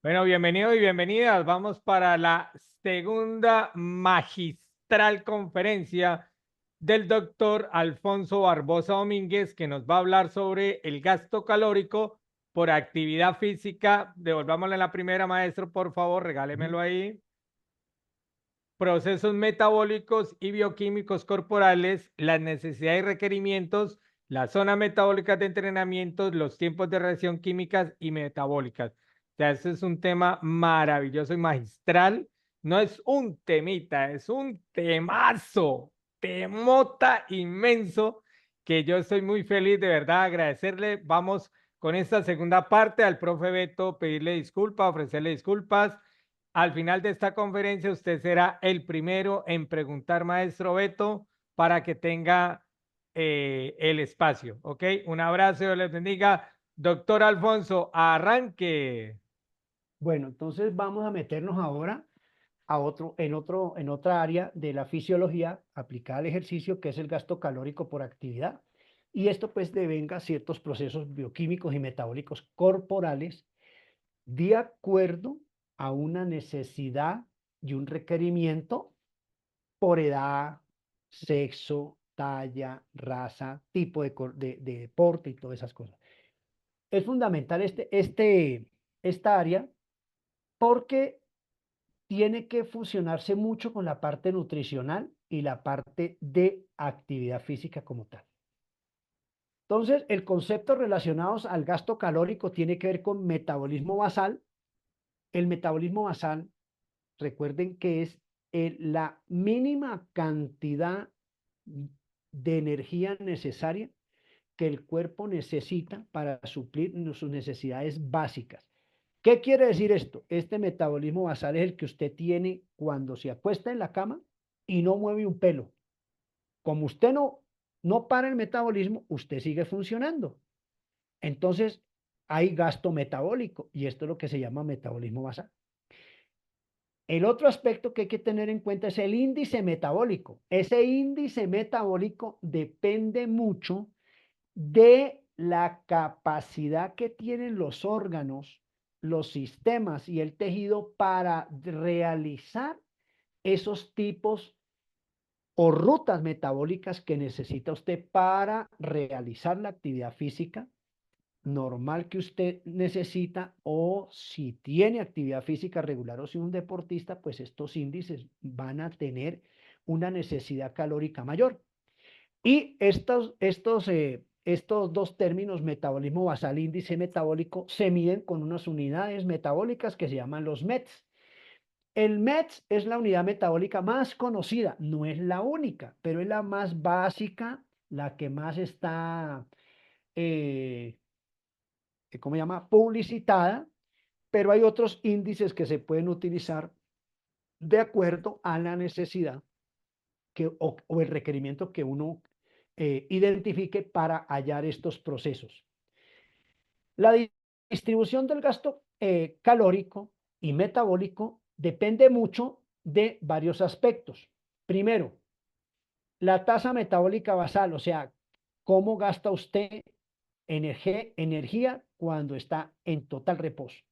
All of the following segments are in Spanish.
Bueno, bienvenidos y bienvenidas. Vamos para la segunda magistral conferencia del doctor Alfonso Barbosa Domínguez, que nos va a hablar sobre el gasto calórico por actividad física. Devolvámosle la primera, maestro, por favor, Ujú. regálemelo ahí. Procesos metabólicos y bioquímicos corporales, las necesidades y requerimientos, las zonas metabólicas de entrenamiento, los tiempos de reacción químicas y metabólicas. O sea, este es un tema maravilloso y magistral. No es un temita, es un temazo, temota inmenso, que yo estoy muy feliz de verdad agradecerle. Vamos con esta segunda parte al profe Beto, pedirle disculpas, ofrecerle disculpas. Al final de esta conferencia, usted será el primero en preguntar, maestro Beto, para que tenga el espacio. ¿Ok? Un abrazo, Dios les bendiga. Doctor Alfonso, arranque. Bueno, entonces vamos a meternos ahora en otra área de la fisiología aplicada al ejercicio, que es el gasto calórico por actividad. Y esto pues devenga ciertos procesos bioquímicos y metabólicos corporales de acuerdo a una necesidad y un requerimiento por edad, sexo, talla, raza, tipo de deporte y todas esas cosas. Es fundamental esta área porque tiene que fusionarse mucho con la parte nutricional y la parte de actividad física como tal. Entonces, el concepto relacionados al gasto calórico tiene que ver con metabolismo basal. El metabolismo basal, recuerden que es la mínima cantidad de energía necesaria que el cuerpo necesita para suplir sus necesidades básicas. ¿Qué quiere decir esto? Este metabolismo basal es el que usted tiene cuando se acuesta en la cama y no mueve un pelo. Como usted no para el metabolismo, usted sigue funcionando. Entonces, hay gasto metabólico y esto es lo que se llama metabolismo basal. El otro aspecto que hay que tener en cuenta es el índice metabólico. Ese índice metabólico depende mucho de la capacidad que tienen los órganos, los sistemas y el tejido para realizar esos tipos o rutas metabólicas que necesita usted para realizar la actividad física normal que usted necesita, o si tiene actividad física regular o si es un deportista, pues estos índices van a tener una necesidad calórica mayor. Y estos dos términos, metabolismo basal e índice metabólico, se miden con unas unidades metabólicas que se llaman los METs. El METs es la unidad metabólica más conocida, no es la única, pero es la más básica, la que más está, eh, ¿cómo se llama?, publicitada, pero hay otros índices que se pueden utilizar de acuerdo a la necesidad o el requerimiento que uno identifique para hallar estos procesos. La distribución del gasto calórico y metabólico depende mucho de varios aspectos. Primero, la tasa metabólica basal, o sea, cómo gasta usted energía cuando está en total reposo.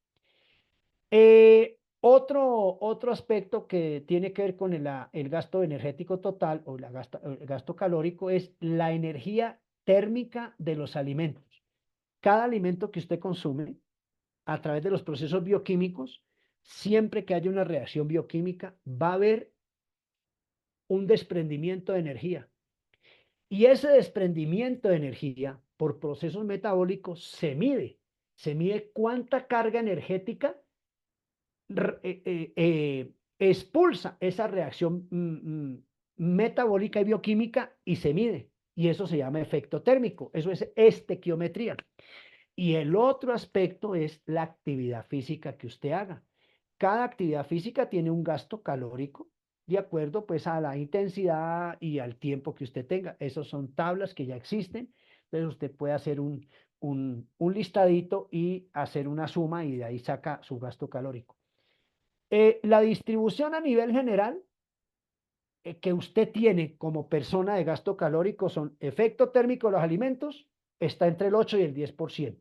Otro aspecto que tiene que ver con el gasto energético total o el gasto calórico es la energía térmica de los alimentos. Cada alimento que usted consume a través de los procesos bioquímicos, siempre que haya una reacción bioquímica, va a haber un desprendimiento de energía. Y ese desprendimiento de energía por procesos metabólicos se mide cuánta carga energética expulsa esa reacción metabólica y bioquímica y se mide. Y eso se llama efecto térmico. Eso es estequiometría. Y el otro aspecto es la actividad física que usted haga. Cada actividad física tiene un gasto calórico de acuerdo pues a la intensidad y al tiempo que usted tenga. Esas son tablas que ya existen. Entonces usted puede hacer un listadito y hacer una suma y de ahí saca su gasto calórico. La distribución a nivel general que usted tiene como persona de gasto calórico son efecto térmico de los alimentos, está entre el 8 y el 10%.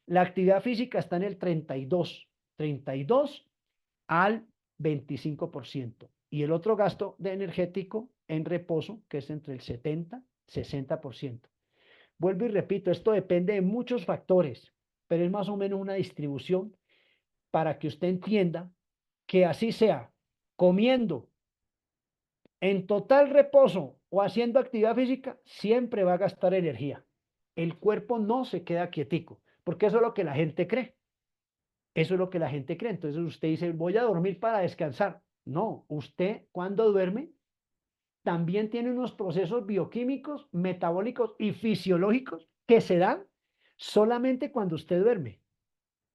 La actividad física está en el 32%. 32 al 25%. Y el otro gasto de energético en reposo, que es entre el 70 y 60%. Vuelvo y repito, esto depende de muchos factores, pero es más o menos una distribución para que usted entienda que así sea, comiendo en total reposo o haciendo actividad física, siempre va a gastar energía. El cuerpo no se queda quietico, porque eso es lo que la gente cree. Eso es lo que la gente cree. Entonces usted dice, voy a dormir para descansar. No, usted cuando duerme también tiene unos procesos bioquímicos, metabólicos y fisiológicos que se dan solamente cuando usted duerme.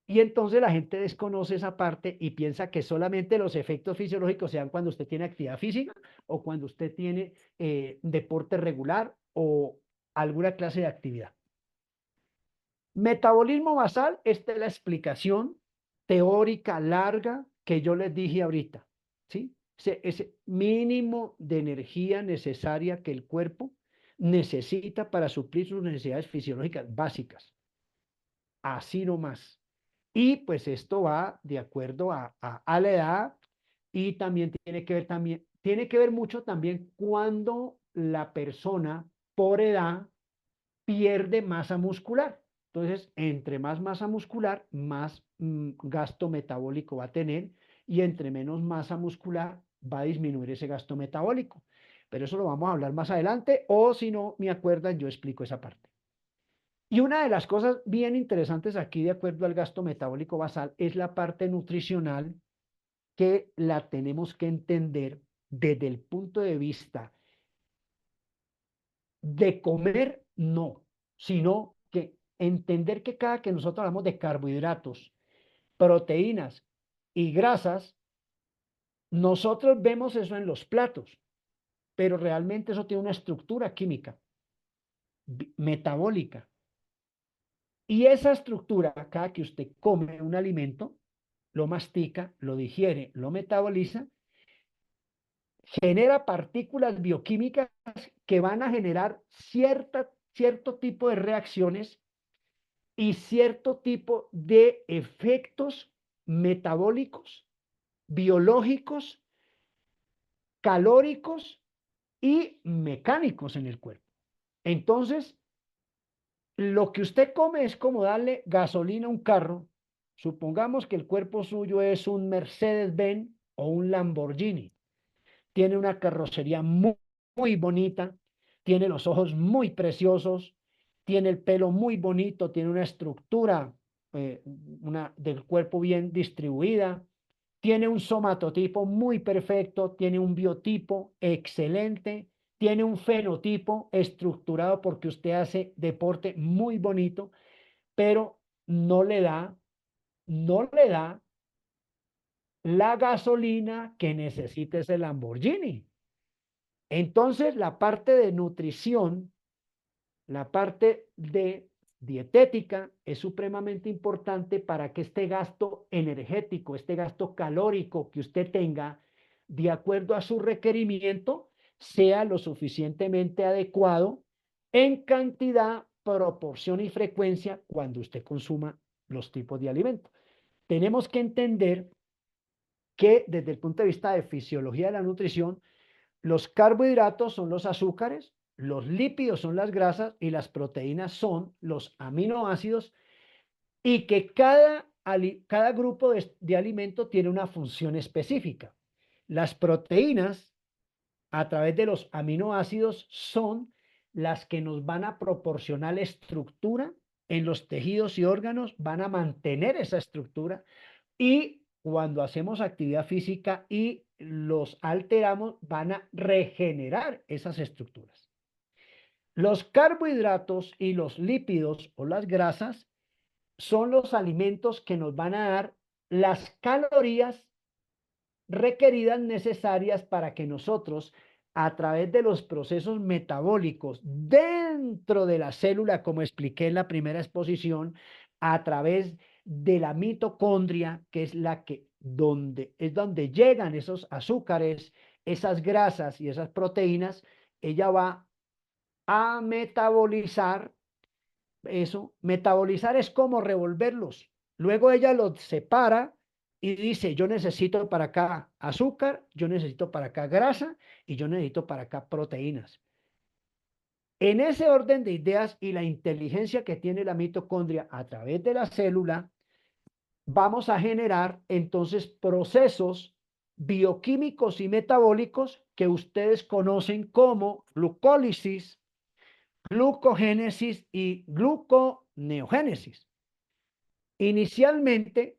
Y entonces la gente desconoce esa parte y piensa que solamente los efectos fisiológicos se dan cuando usted tiene actividad física o cuando usted tiene deporte regular o alguna clase de actividad. Metabolismo basal, esta es la explicación teórica larga que yo les dije ahorita, ¿sí? Ese mínimo de energía necesaria que el cuerpo necesita para suplir sus necesidades fisiológicas básicas. Así nomás. Y pues esto va de acuerdo a la edad y también tiene que ver mucho también cuando la persona por edad pierde masa muscular. Entonces, entre más masa muscular, más gasto metabólico va a tener y entre menos masa muscular va a disminuir ese gasto metabólico. Pero eso lo vamos a hablar más adelante o si no me acuerdan, yo explico esa parte. Y una de las cosas bien interesantes aquí, de acuerdo al gasto metabólico basal, es la parte nutricional que la tenemos que entender desde el punto de vista de comer, no, sino que entender que cada que nosotros hablamos de carbohidratos, proteínas y grasas, nosotros vemos eso en los platos, pero realmente eso tiene una estructura química, metabólica. Y esa estructura, cada que usted come un alimento, lo mastica, lo digiere, lo metaboliza, genera partículas bioquímicas que van a generar cierto tipo de reacciones y cierto tipo de efectos metabólicos, biológicos, calóricos y mecánicos en el cuerpo. Entonces, lo que usted come es como darle gasolina a un carro. Supongamos que el cuerpo suyo es un Mercedes-Benz o un Lamborghini. Tiene una carrocería muy bonita, tiene los ojos muy preciosos, tiene el pelo muy bonito, tiene una estructura del cuerpo bien distribuida, tiene un somatotipo muy perfecto, tiene un biotipo excelente, tiene un fenotipo estructurado porque usted hace deporte muy bonito, pero no le da la gasolina que necesita ese Lamborghini. Entonces, la parte de nutrición, la parte de dietética es supremamente importante para que este gasto energético, este gasto calórico que usted tenga, de acuerdo a su requerimiento, sea lo suficientemente adecuado en cantidad, proporción y frecuencia cuando usted consuma los tipos de alimentos. Tenemos que entender que desde el punto de vista de fisiología de la nutrición, los carbohidratos son los azúcares, los lípidos son las grasas y las proteínas son los aminoácidos y que cada grupo de alimento tiene una función específica. Las proteínas, a través de los aminoácidos, son las que nos van a proporcionar estructura en los tejidos y órganos, van a mantener esa estructura y cuando hacemos actividad física y los alteramos, van a regenerar esas estructuras. Los carbohidratos y los lípidos o las grasas son los alimentos que nos van a dar las calorías requeridas necesarias para que nosotros, a través de los procesos metabólicos dentro de la célula, como expliqué en la primera exposición, a través de la mitocondria, que es donde llegan esos azúcares, esas grasas y esas proteínas, ella va a metabolizar eso. Metabolizar es como revolverlos. Luego ella los separa y dice, yo necesito para acá azúcar, yo necesito para acá grasa y yo necesito para acá proteínas. En ese orden de ideas y la inteligencia que tiene la mitocondria a través de la célula, vamos a generar entonces procesos bioquímicos y metabólicos que ustedes conocen como glucólisis, glucogénesis y gluconeogénesis. Inicialmente,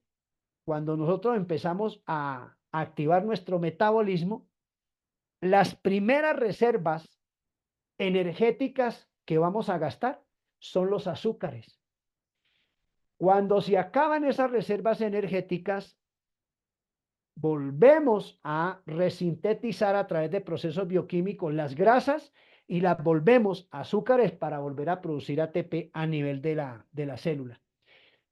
cuando nosotros empezamos a activar nuestro metabolismo, las primeras reservas energéticas que vamos a gastar son los azúcares. Cuando se acaban esas reservas energéticas, volvemos a resintetizar a través de procesos bioquímicos las grasas y las volvemos a azúcares para volver a producir ATP a nivel de la célula.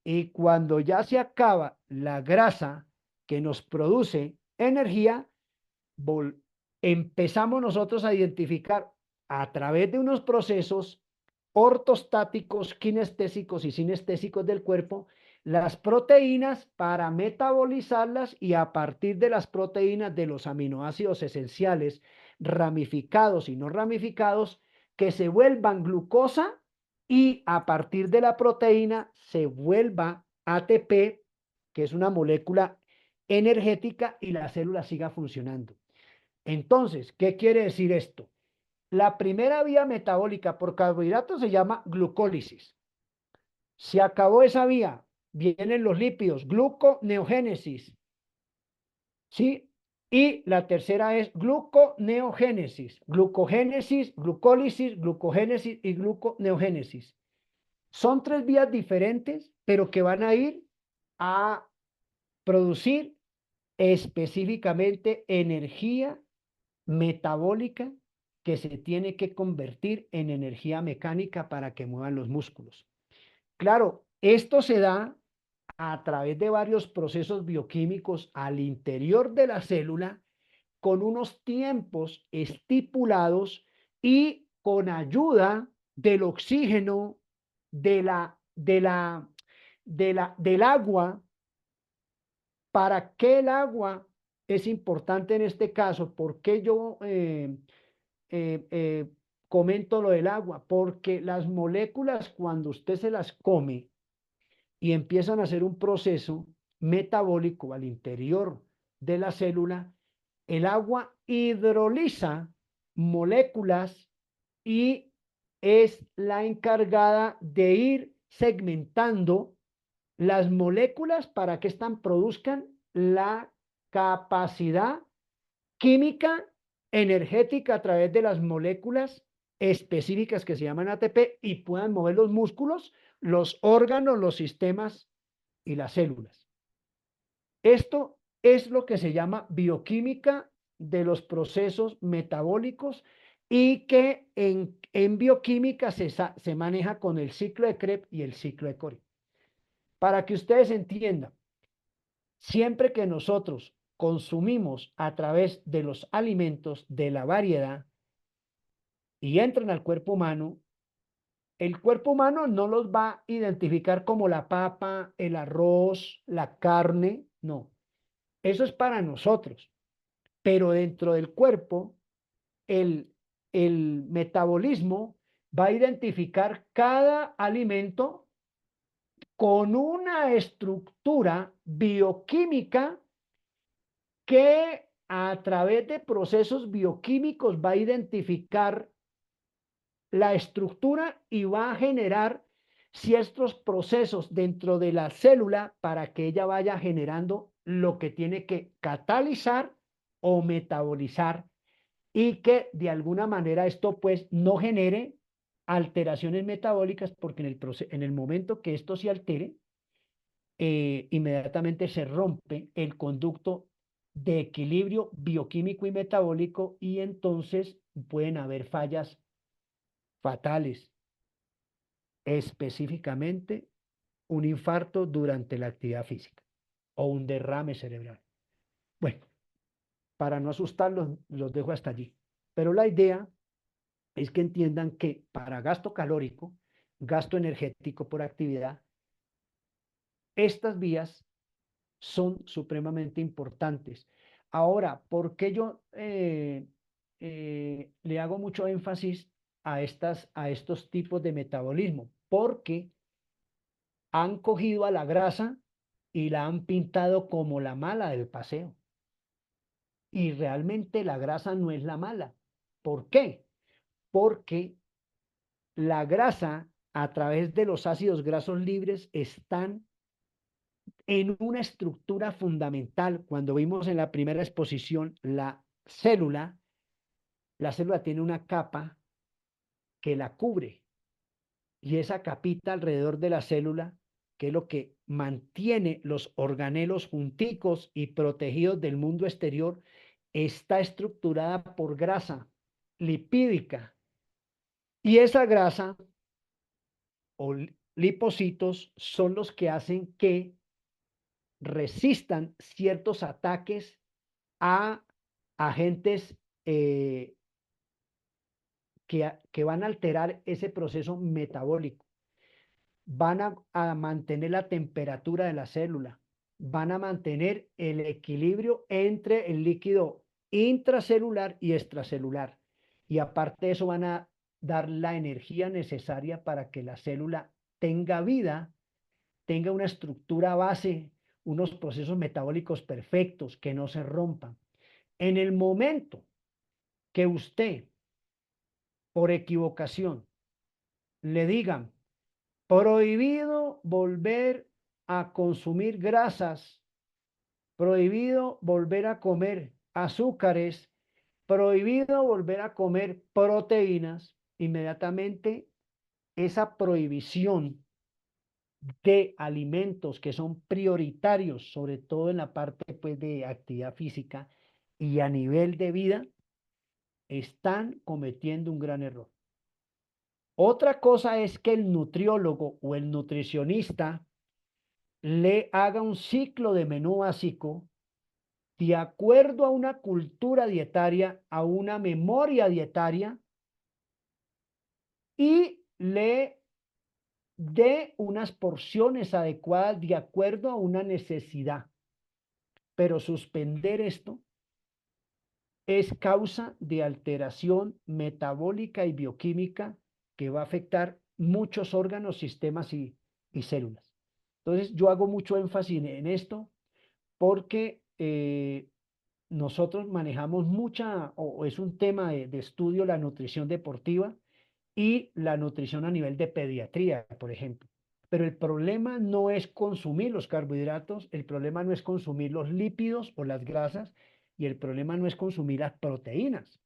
Y cuando ya se acaba la grasa que nos produce energía, empezamos nosotros a identificar a través de unos procesos ortostáticos, kinestésicos y sinestésicos del cuerpo las proteínas para metabolizarlas y a partir de las proteínas de los aminoácidos esenciales ramificados y no ramificados que se vuelvan glucosa y a partir de la proteína se vuelva ATP, que es una molécula energética y la célula siga funcionando. Entonces, ¿qué quiere decir esto? La primera vía metabólica por carbohidratos se llama glucólisis. Se acabó esa vía, vienen los lípidos, gluconeogénesis, ¿sí? Y la tercera es gluconeogénesis, glucogénesis, glucólisis, glucogénesis y gluconeogénesis. Son tres vías diferentes, pero que van a ir a producir específicamente energía metabólica que se tiene que convertir en energía mecánica para que muevan los músculos. Claro, esto se da a través de varios procesos bioquímicos al interior de la célula con unos tiempos estipulados y con ayuda del oxígeno, del agua. ¿Para qué el agua es importante en este caso? ¿Por qué yo eh, eh, comento lo del agua? Porque las moléculas, cuando usted se las come y empiezan a hacer un proceso metabólico al interior de la célula, el agua hidroliza moléculas y es la encargada de ir segmentando las moléculas para que están produzcan la capacidad química energética a través de las moléculas específicas que se llaman ATP y puedan mover los músculos, los órganos, los sistemas y las células. Esto es lo que se llama bioquímica de los procesos metabólicos y que en bioquímica se maneja con el ciclo de Krebs y el ciclo de Cori. Para que ustedes entiendan, siempre que nosotros consumimos a través de los alimentos de la variedad y entran al cuerpo humano, el cuerpo humano no los va a identificar como la papa, el arroz, la carne, no. Eso es para nosotros. Pero dentro del cuerpo, el, el metabolismo va a identificar cada alimento con una estructura bioquímica que a través de procesos bioquímicos va a identificar la estructura y va a generar ciertos procesos dentro de la célula para que ella vaya generando lo que tiene que catalizar o metabolizar y que de alguna manera esto pues no genere alteraciones metabólicas porque en el momento que esto se altere, inmediatamente se rompe el conducto de equilibrio bioquímico y metabólico y entonces pueden haber fallas fatales, específicamente un infarto durante la actividad física o un derrame cerebral. Bueno, para no asustarlos, los dejo hasta allí. Pero la idea es que entiendan que para gasto calórico, gasto energético por actividad, estas vías son supremamente importantes. Ahora, ¿por qué yo le hago mucho énfasis a estos tipos de metabolismo? Porque han cogido a la grasa y la han pintado como la mala del paseo. Y realmente la grasa no es la mala. ¿Por qué? Porque la grasa a través de los ácidos grasos libres están en una estructura fundamental. Cuando vimos en la primera exposición la célula tiene una capa que la cubre y esa capita alrededor de la célula, que es lo que mantiene los organelos junticos y protegidos del mundo exterior, está estructurada por grasa lipídica. Y esa grasa o lipocitos son los que hacen que resistan ciertos ataques a agentes que van a alterar ese proceso metabólico. Van a mantener la temperatura de la célula, van a mantener el equilibrio entre el líquido intracelular y extracelular. Y aparte de eso van a dar la energía necesaria para que la célula tenga vida, tenga una estructura base, unos procesos metabólicos perfectos, que no se rompan. En el momento que usted, por equivocación, le digan, prohibido volver a consumir grasas, prohibido volver a comer azúcares, prohibido volver a comer proteínas, inmediatamente esa prohibición de alimentos que son prioritarios, sobre todo en la parte pues, de actividad física y a nivel de vida, están cometiendo un gran error. Otra cosa es que el nutriólogo o el nutricionista le haga un ciclo de menú básico de acuerdo a una cultura dietaria, a una memoria dietaria y le dé unas porciones adecuadas de acuerdo a una necesidad. Pero suspender esto es causa de alteración metabólica y bioquímica que va a afectar muchos órganos, sistemas y células. Entonces, yo hago mucho énfasis en esto porque nosotros manejamos o es un tema de estudio la nutrición deportiva y la nutrición a nivel de pediatría, por ejemplo. Pero el problema no es consumir los carbohidratos, el problema no es consumir los lípidos o las grasas, y el problema no es consumir las proteínas,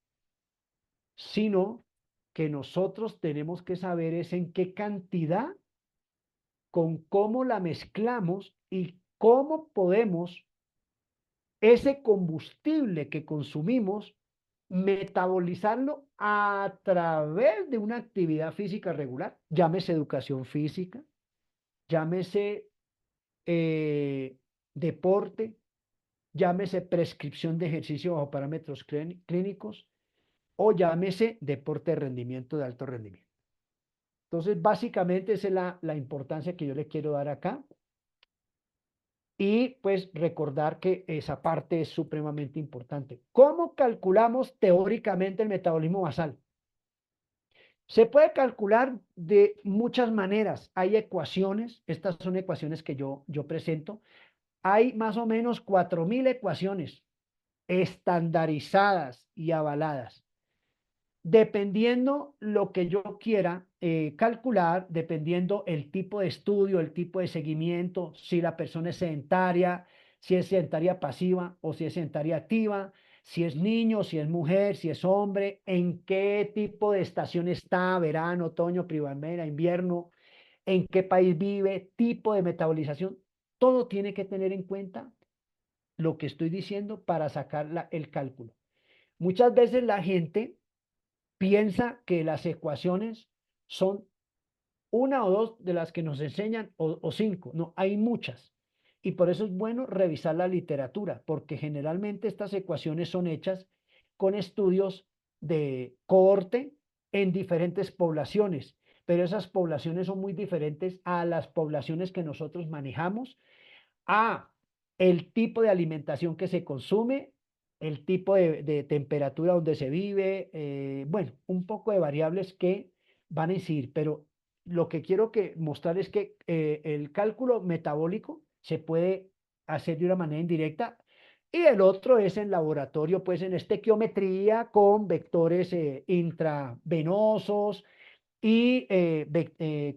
sino que nosotros tenemos que saber es en qué cantidad, con cómo la mezclamos y cómo podemos ese combustible que consumimos metabolizarlo a través de una actividad física regular, llámese educación física, llámese deporte, llámese prescripción de ejercicio bajo parámetros clínicos o llámese deporte de rendimiento de alto rendimiento. Entonces, básicamente esa es la importancia que yo le quiero dar acá. Y pues recordar que esa parte es supremamente importante. ¿Cómo calculamos teóricamente el metabolismo basal? Se puede calcular de muchas maneras. Hay ecuaciones, estas son ecuaciones que yo presento. Hay más o menos 4.000 ecuaciones estandarizadas y avaladas. Dependiendo lo que yo quiera calcular, dependiendo el tipo de estudio, el tipo de seguimiento, si la persona es sedentaria, si es sedentaria pasiva o si es sedentaria activa, si es niño, si es mujer, si es hombre, en qué tipo de estación está, verano, otoño, primavera, invierno, en qué país vive, tipo de metabolización, todo tiene que tener en cuenta lo que estoy diciendo para sacar el cálculo. Muchas veces la gente piensa que las ecuaciones son una o dos de las que nos enseñan o cinco. No, hay muchas. Y por eso es bueno revisar la literatura, porque generalmente estas ecuaciones son hechas con estudios de cohorte en diferentes poblaciones, pero esas poblaciones son muy diferentes a las poblaciones que nosotros manejamos, a el tipo de alimentación que se consume, el tipo de temperatura donde se vive, bueno, un poco de variables que van a incidir, pero lo que quiero mostrar es que el cálculo metabólico se puede hacer de una manera indirecta y el otro es en laboratorio, pues en estequiometría con vectores intravenosos y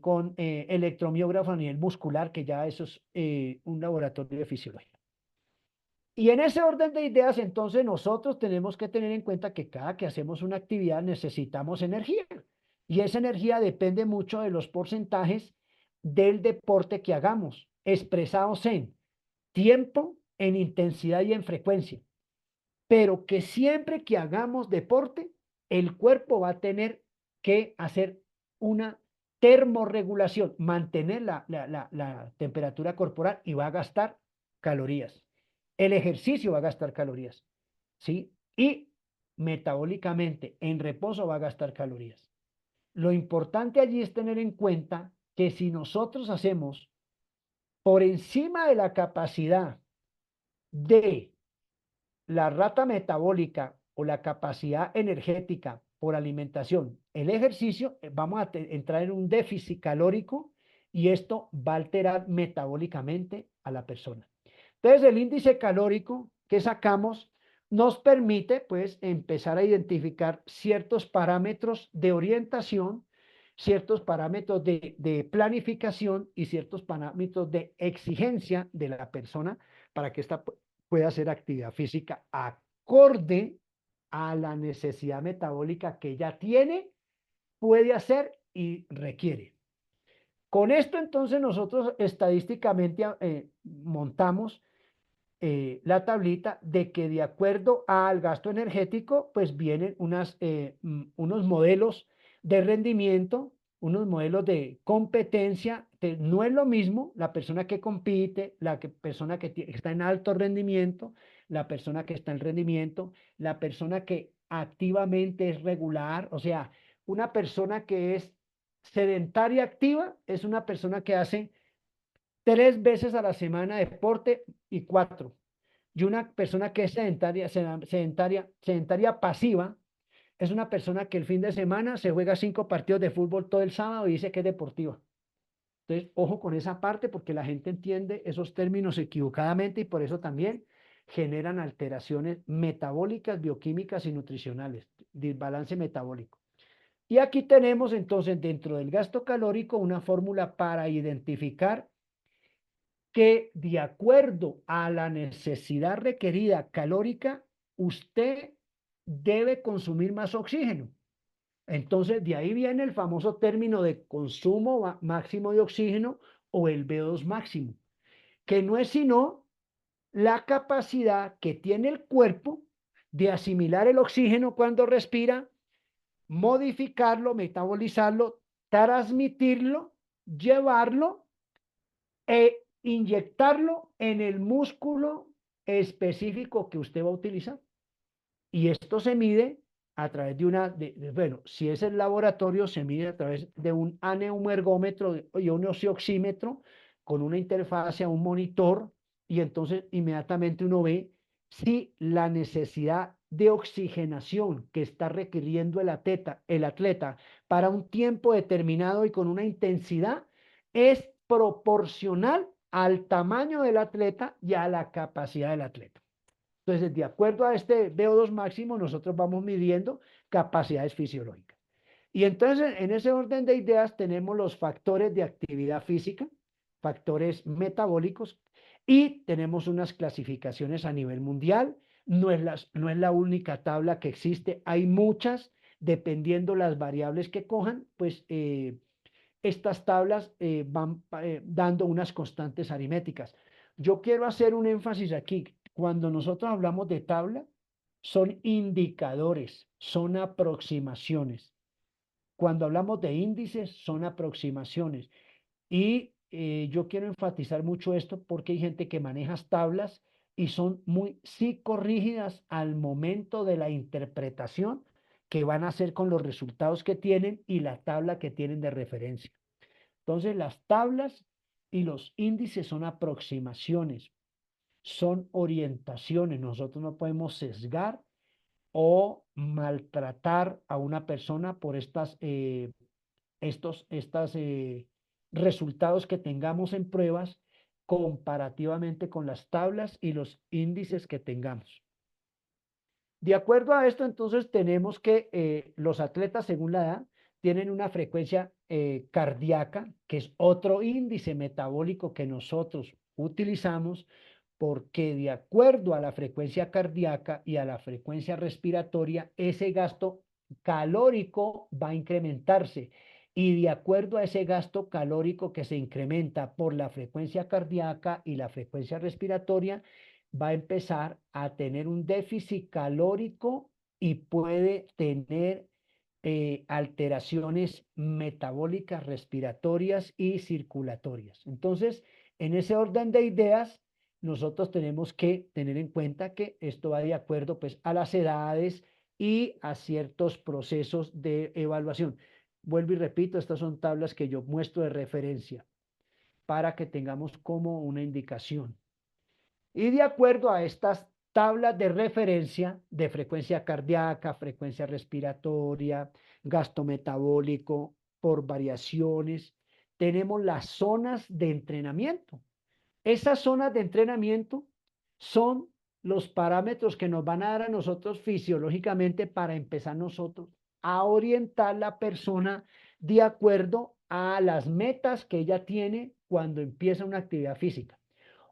con electromiógrafo a nivel muscular, que ya eso es un laboratorio de fisiología. Y en ese orden de ideas, entonces nosotros tenemos que tener en cuenta que cada que hacemos una actividad necesitamos energía. Y esa energía depende mucho de los porcentajes del deporte que hagamos, expresados en tiempo, en intensidad y en frecuencia. Pero que siempre que hagamos deporte, el cuerpo va a tener que hacer una termorregulación, mantener la temperatura corporal y va a gastar calorías. El ejercicio va a gastar calorías, ¿sí? Y metabólicamente, en reposo va a gastar calorías. Lo importante allí es tener en cuenta que si nosotros hacemos por encima de la capacidad de la rata metabólica o la capacidad energética por alimentación, el ejercicio, vamos a entrar en un déficit calórico y esto va a alterar metabólicamente a la persona. Entonces, el índice calórico que sacamos nos permite, pues, empezar a identificar ciertos parámetros de orientación, ciertos parámetros de planificación y ciertos parámetros de exigencia de la persona para que ésta pueda hacer actividad física acorde a la necesidad metabólica que ella tiene, puede hacer y requiere. Con esto entonces nosotros estadísticamente montamos la tablita de que de acuerdo al gasto energético, pues vienen unos modelos de rendimiento, unos modelos de competencia. No es lo mismo la persona que compite, persona que está en alto rendimiento, la persona que está en rendimiento, la persona que activamente es regular, o sea, una persona que es sedentaria activa es una persona que hace 3 veces a la semana deporte y 4. Y una persona que es sedentaria pasiva es una persona que el fin de semana se juega 5 partidos de fútbol todo el sábado y dice que es deportiva. Entonces, ojo con esa parte porque la gente entiende esos términos equivocadamente y por eso también generan alteraciones metabólicas, bioquímicas y nutricionales, desbalance metabólico. Y aquí tenemos entonces dentro del gasto calórico una fórmula para identificar que de acuerdo a la necesidad requerida calórica, usted debe consumir más oxígeno. Entonces, de ahí viene el famoso término de consumo máximo de oxígeno o el VO2 máximo, que no es sino la capacidad que tiene el cuerpo de asimilar el oxígeno cuando respira, modificarlo, metabolizarlo, transmitirlo, llevarlo e inyectarlo en el músculo específico que usted va a utilizar. Y esto se mide a través bueno, si es el laboratorio, se mide a través de un aneumergómetro y un oxímetro con una interfaz a un monitor y entonces inmediatamente uno ve si la necesidad de oxigenación que está requiriendo el atleta para un tiempo determinado y con una intensidad es proporcional al tamaño del atleta y a la capacidad del atleta. Entonces, de acuerdo a este VO2 máximo, nosotros vamos midiendo capacidades fisiológicas. Y entonces, en ese orden de ideas, tenemos los factores de actividad física, factores metabólicos, y tenemos unas clasificaciones a nivel mundial. No es la única tabla que existe, hay muchas, dependiendo las variables que cojan, pues estas tablas van dando unas constantes aritméticas. Yo quiero hacer un énfasis aquí. Cuando nosotros hablamos de tabla, son indicadores, son aproximaciones. Cuando hablamos de índices, son aproximaciones. Y yo quiero enfatizar mucho esto porque hay gente que maneja tablas y son muy psicorrígidas al momento de la interpretación que van a hacer con los resultados que tienen y la tabla que tienen de referencia. Entonces, las tablas y los índices son aproximaciones. son orientaciones. Nosotros no podemos sesgar o maltratar a una persona por estos resultados que tengamos en pruebas comparativamente con las tablas y los índices que tengamos. De acuerdo a esto, entonces tenemos que los atletas, según la edad, tienen una frecuencia cardíaca, que es otro índice metabólico que nosotros utilizamos, porque de acuerdo a la frecuencia cardíaca y a la frecuencia respiratoria, ese gasto calórico va a incrementarse. Y de acuerdo a ese gasto calórico que se incrementa por la frecuencia cardíaca y la frecuencia respiratoria, va a empezar a tener un déficit calórico y puede tener alteraciones metabólicas, respiratorias y circulatorias. Entonces, en ese orden de ideas, nosotros tenemos que tener en cuenta que esto va de acuerdo pues a las edades y a ciertos procesos de evaluación. Vuelvo y repito, estas son tablas que yo muestro de referencia para que tengamos como una indicación. Y de acuerdo a estas tablas de referencia de frecuencia cardíaca, frecuencia respiratoria, gasto metabólico por variaciones, tenemos las zonas de entrenamiento. Esas zonas de entrenamiento son los parámetros que nos van a dar a nosotros fisiológicamente para empezar nosotros a orientar la persona de acuerdo a las metas que ella tiene cuando empieza una actividad física.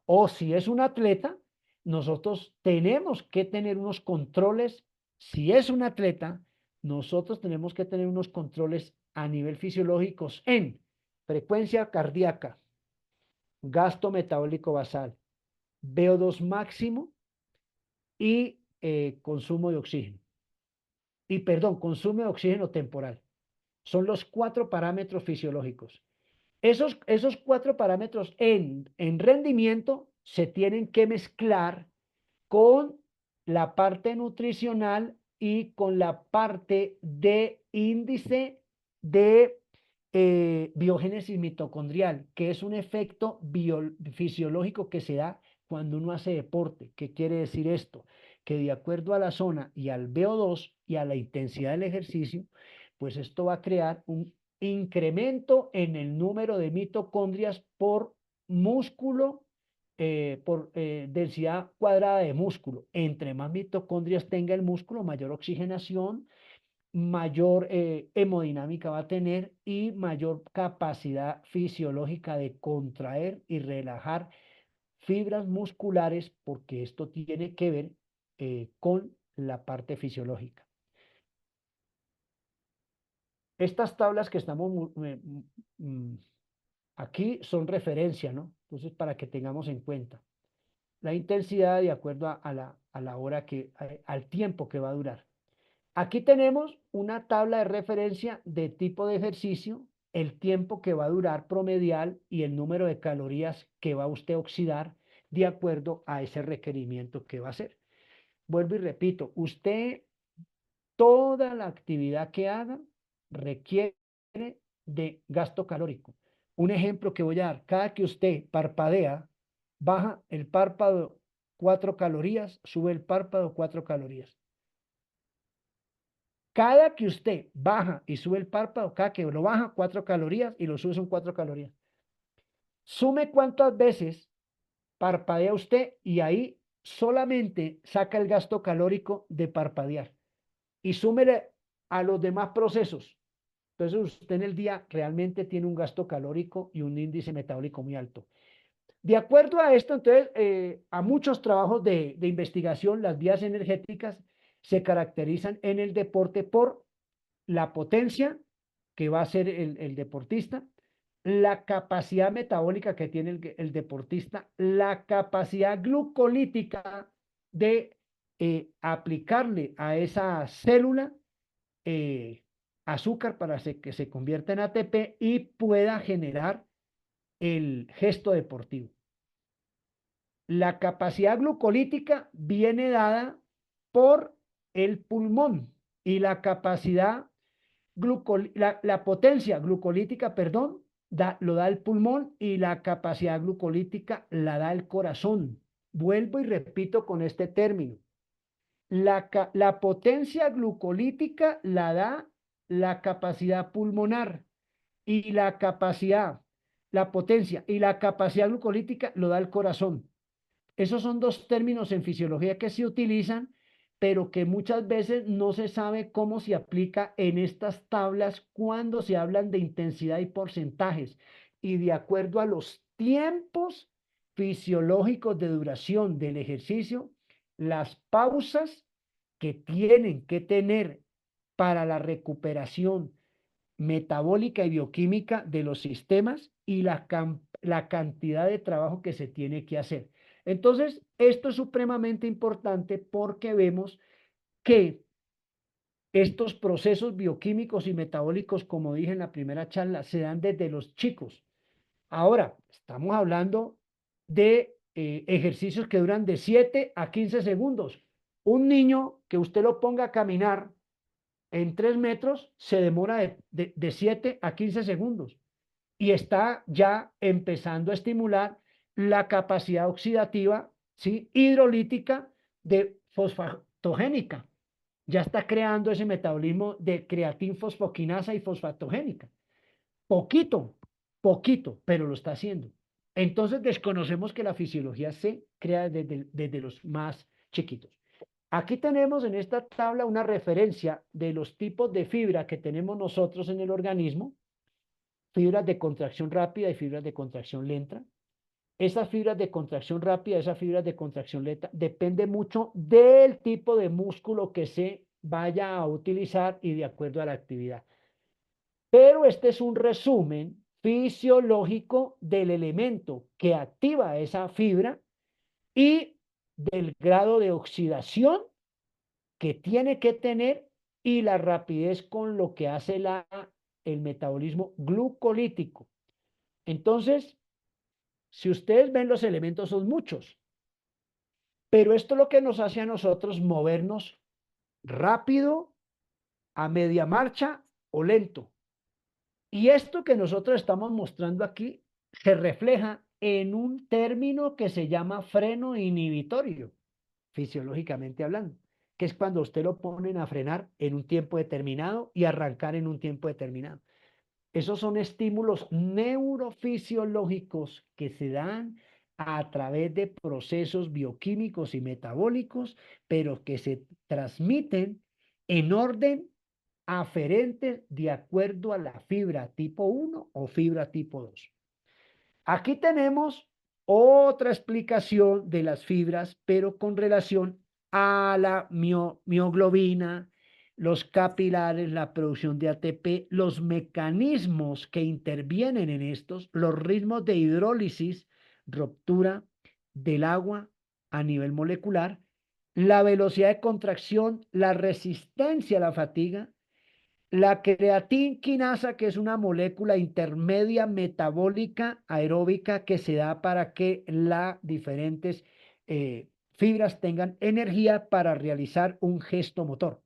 O si es un atleta, nosotros tenemos que tener unos controles. Si es un atleta, nosotros tenemos que tener unos controles a nivel fisiológico en frecuencia cardíaca, gasto metabólico basal, VO2 máximo y consumo de oxígeno. Y perdón, consumo de oxígeno temporal. Son los 4 parámetros fisiológicos. Esos 4 parámetros en rendimiento se tienen que mezclar con la parte nutricional y con la parte de índice de biogénesis mitocondrial, que es un efecto fisiológico que se da cuando uno hace deporte. ¿Qué quiere decir esto? Que de acuerdo a la zona y al VO2 y a la intensidad del ejercicio, pues esto va a crear un incremento en el número de mitocondrias por músculo, por densidad cuadrada de músculo. Entre más mitocondrias tenga el músculo, mayor oxigenación, mayor hemodinámica va a tener y mayor capacidad fisiológica de contraer y relajar fibras musculares, porque esto tiene que ver con la parte fisiológica. Estas tablas que estamos aquí son referencia, ¿no? Entonces, para que tengamos en cuenta la intensidad de acuerdo a la hora al tiempo que va a durar. Aquí tenemos una tabla de referencia de tipo de ejercicio, el tiempo que va a durar promedial y el número de calorías que va usted a oxidar de acuerdo a ese requerimiento que va a hacer. Vuelvo y repito, usted, toda la actividad que haga requiere de gasto calórico. Un ejemplo que voy a dar, cada que usted parpadea, baja el párpado 4 calorías, sube el párpado 4 calorías. Cada que usted baja y sube el párpado, cada que lo baja 4 calorías y lo sube son 4 calorías. Sume cuántas veces parpadea usted y ahí solamente saca el gasto calórico de parpadear. Y súmele a los demás procesos. Entonces usted en el día realmente tiene un gasto calórico y un índice metabólico muy alto. De acuerdo a esto, entonces, a muchos trabajos de investigación, las vías energéticas se caracterizan en el deporte por la potencia que va a ser el deportista, la capacidad metabólica que tiene el deportista, la capacidad glucolítica de aplicarle a esa célula azúcar para que se convierta en ATP y pueda generar el gesto deportivo. La capacidad glucolítica viene dada por el pulmón y la capacidad la potencia glucolítica, lo da el pulmón y la capacidad glucolítica la da el corazón. vuelvo y repito con este término. La potencia glucolítica la da la capacidad pulmonar y la potencia y la capacidad glucolítica lo da el corazón. Esos son dos términos en fisiología que se utilizan, pero que muchas veces no se sabe cómo se aplica en estas tablas cuando se hablan de intensidad y porcentajes. Y de acuerdo a los tiempos fisiológicos de duración del ejercicio, las pausas que tienen que tener para la recuperación metabólica y bioquímica de los sistemas y la cantidad de trabajo que se tiene que hacer. Entonces, esto es supremamente importante porque vemos que estos procesos bioquímicos y metabólicos, como dije en la primera charla, se dan desde los chicos. Ahora, estamos hablando de ejercicios que duran de 7 a 15 segundos. Un niño que usted lo ponga a caminar en 3 metros se demora de 7 a 15 segundos y está ya empezando a estimular la capacidad oxidativa, ¿sí? Hidrolítica de fosfatogénica. Ya está creando ese metabolismo de creatinfosfoquinasa y fosfatogénica. Poquito, poquito, pero lo está haciendo. Entonces desconocemos que la fisiología se crea desde los más chiquitos. Aquí tenemos en esta tabla una referencia de los tipos de fibra que tenemos nosotros en el organismo, fibras de contracción rápida y fibras de contracción lenta. Esas fibras de contracción rápida, esas fibras de contracción lenta, depende mucho del tipo de músculo que se vaya a utilizar y de acuerdo a la actividad. Pero este es un resumen fisiológico del elemento que activa esa fibra y del grado de oxidación que tiene que tener y la rapidez con lo que hace el metabolismo glucolítico. Entonces, si ustedes ven los elementos son muchos, pero esto es lo que nos hace a nosotros movernos rápido, a media marcha o lento. Y esto que nosotros estamos mostrando aquí se refleja en un término que se llama freno inhibitorio, fisiológicamente hablando, que es cuando usted lo ponen a frenar en un tiempo determinado y arrancar en un tiempo determinado. Esos son estímulos neurofisiológicos que se dan a través de procesos bioquímicos y metabólicos, pero que se transmiten en orden aferente de acuerdo a la fibra tipo 1 o fibra tipo 2. Aquí tenemos otra explicación de las fibras, pero con relación a la mioglobina, los capilares, la producción de ATP, los mecanismos que intervienen en estos, los ritmos de hidrólisis, ruptura del agua a nivel molecular, la velocidad de contracción, la resistencia a la fatiga, la creatinquinasa, que es una molécula intermedia metabólica aeróbica que se da para que las diferentes fibras tengan energía para realizar un gesto motor.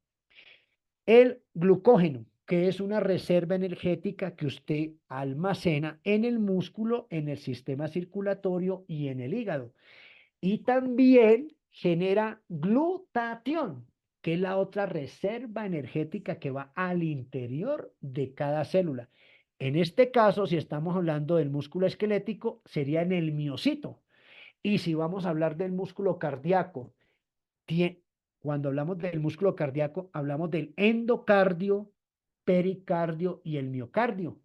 El glucógeno, que es una reserva energética que usted almacena en el músculo, en el sistema circulatorio y en el hígado. Y también genera glutatión, que es la otra reserva energética que va al interior de cada célula. En este caso, si estamos hablando del músculo esquelético, sería en el miocito. Y si vamos a hablar del músculo cardíaco, cuando hablamos del músculo cardíaco, hablamos del endocardio, pericardio y el miocardio.